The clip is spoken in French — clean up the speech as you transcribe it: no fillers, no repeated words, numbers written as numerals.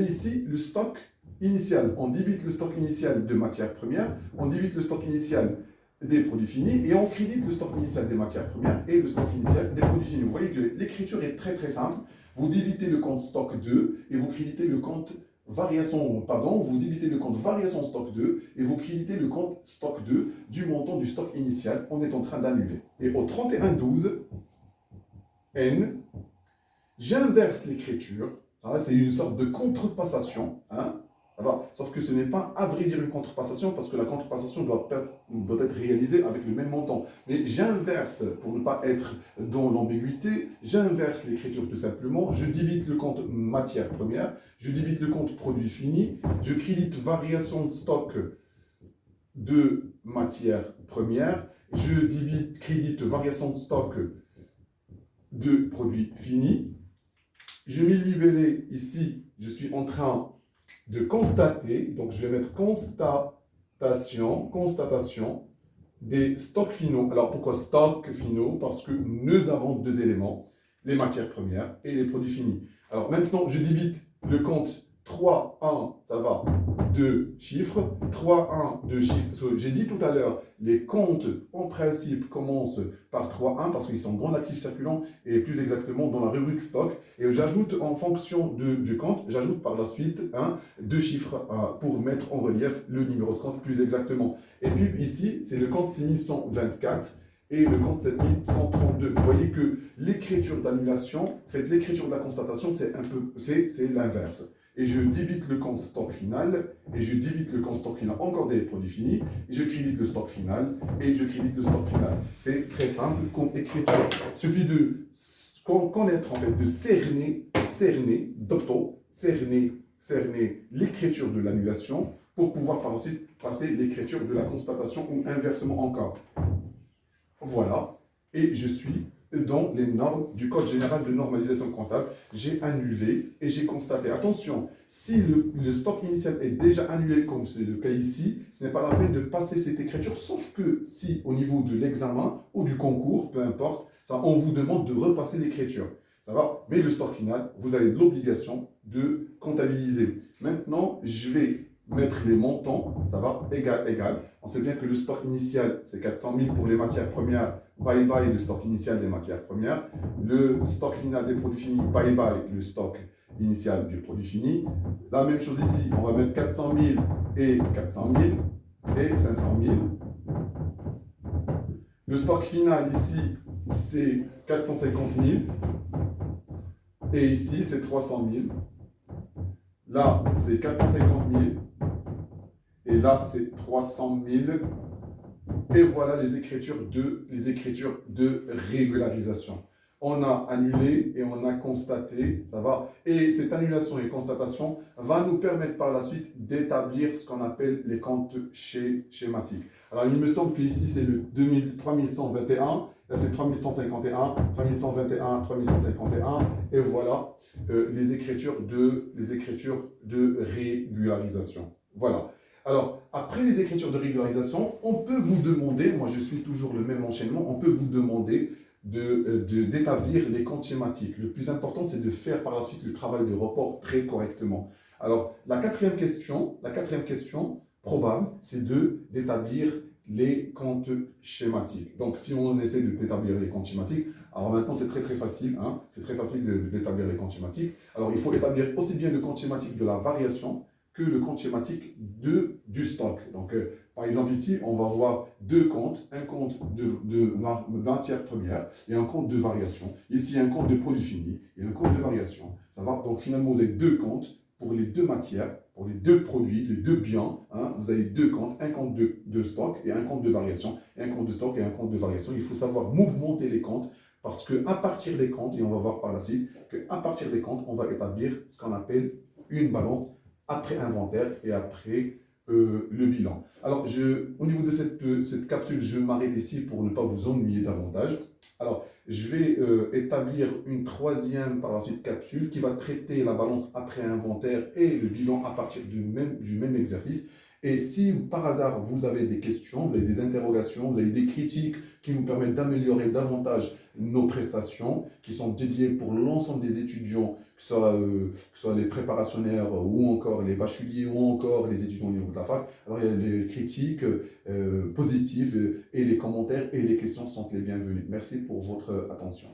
Ici, le stock initial. On débite le stock initial de matières premières, on débite le stock initial des produits finis et on crédite le stock initial des matières premières et le stock initial des produits finis. Vous voyez que l'écriture est très très simple. Vous débitez le compte stock 2 et vous créditez le compte variation, pardon, vous débitez le compte variation stock 2 et vous créditez le compte stock 2 du montant du stock initial qu'on est en train d'annuler. Et au 31-12, N, j'inverse l'écriture. C'est une sorte de contrepassation. Hein? Sauf que ce n'est pas à vrai dire une contrepassation parce que la contrepassation doit être réalisée avec le même montant. Mais j'inverse, pour ne pas être dans l'ambiguïté, j'inverse l'écriture tout simplement. Je débite le compte matière première, je débite le compte produit fini, je crédite variation de stock de matière première, je crédite variation de stock de produits finis. Je m'ai libellé ici, je suis en train de constater, donc je vais mettre constatation des stocks finaux. Alors pourquoi stocks finaux? Parce que nous avons deux éléments, les matières premières et les produits finis. Alors maintenant, je débite le compte 3, 1, ça va, 2 chiffres, 3, 1, 2 chiffres. J'ai dit tout à l'heure, les comptes en principe commencent par 3, 1 parce qu'ils sont dans l'actif circulant et plus exactement dans la rubrique stock. Et j'ajoute en fonction du compte, j'ajoute par la suite 2 chiffres pour mettre en relief le numéro de compte plus exactement. Et puis ici, c'est le compte 6124 et le compte 7132. Vous voyez que l'écriture d'annulation, faites l'écriture de la constatation, c'est l'inverse. Et je débite le compte stock final, et je débite le compte stock final encore des produits finis, et je crédite le stock final, et je crédite le stock final. C'est très simple comme écriture. Il suffit de connaître, en fait, de cerner l'écriture de l'annulation pour pouvoir par la suite passer l'écriture de la constatation ou inversement encore. Voilà, et je suis dans les normes du Code général de normalisation comptable. J'ai annulé et j'ai constaté. Attention, si le stock initial est déjà annulé, comme c'est le cas ici, ce n'est pas la peine de passer cette écriture, sauf que si au niveau de l'examen ou du concours, peu importe, ça, on vous demande de repasser l'écriture. Ça va? Mais le stock final, vous avez l'obligation de comptabiliser. Maintenant, je vais mettre les montants, ça va, égal. On sait bien que le stock initial, c'est 400 000 pour les matières premières, bye bye le stock initial des matières premières. Le stock final des produits finis, bye bye le stock initial du produit fini. La même chose ici, on va mettre 400 000 et 400 000 et 500 000. Le stock final ici, c'est 450 000 et ici, c'est 300 000. Là, c'est 450 000. Et là, c'est 300 000. Et voilà les écritures de régularisation. On a annulé et on a constaté, ça va. Et cette annulation et constatation va nous permettre par la suite d'établir ce qu'on appelle les comptes schématiques. Alors, il me semble qu'ici, c'est le 3121. Là, c'est 3151, 3121, 3151. Et voilà les écritures de régularisation. Voilà. Alors, après les écritures de régularisation, on peut vous demander, moi je suis toujours le même enchaînement, on peut vous demander d'établir les comptes schématiques. Le plus important, c'est de faire par la suite le travail de report très correctement. Alors, la quatrième question probable, c'est d'établir les comptes schématiques. Donc, si on essaie d'établir les comptes schématiques, alors maintenant, c'est très facile, hein, c'est très facile d'établir les comptes schématiques. Alors, il faut établir aussi bien le compte schématique de la variation que le compte schématique du stock. Donc, par exemple, ici, on va voir deux comptes, un compte de matière première et un compte de variation. Ici, un compte de produit fini et un compte de variation. Ça va? Donc, finalement, vous avez deux comptes pour les deux matières, pour les deux produits, les deux biens. Hein, vous avez deux comptes, un compte de stock et un compte de variation, et un compte de stock et un compte de variation. Il faut savoir mouvementer les comptes parce qu'à partir des comptes, et on va voir par la suite, qu'à partir des comptes, on va établir ce qu'on appelle une balance après inventaire et après le bilan. Alors, au niveau de cette capsule, je m'arrête ici pour ne pas vous ennuyer davantage. Alors, je vais établir une troisième par la suite capsule qui va traiter la balance après inventaire et le bilan à partir du même exercice. Et si par hasard vous avez des questions, vous avez des interrogations, vous avez des critiques qui nous permettent d'améliorer davantage nos prestations, qui sont dédiées pour l'ensemble des étudiants, que ce soit les préparationnaires ou encore les bacheliers ou encore les étudiants au niveau de la fac. Alors, il y a les critiques positives et les commentaires et les questions sont les bienvenus. Merci pour votre attention.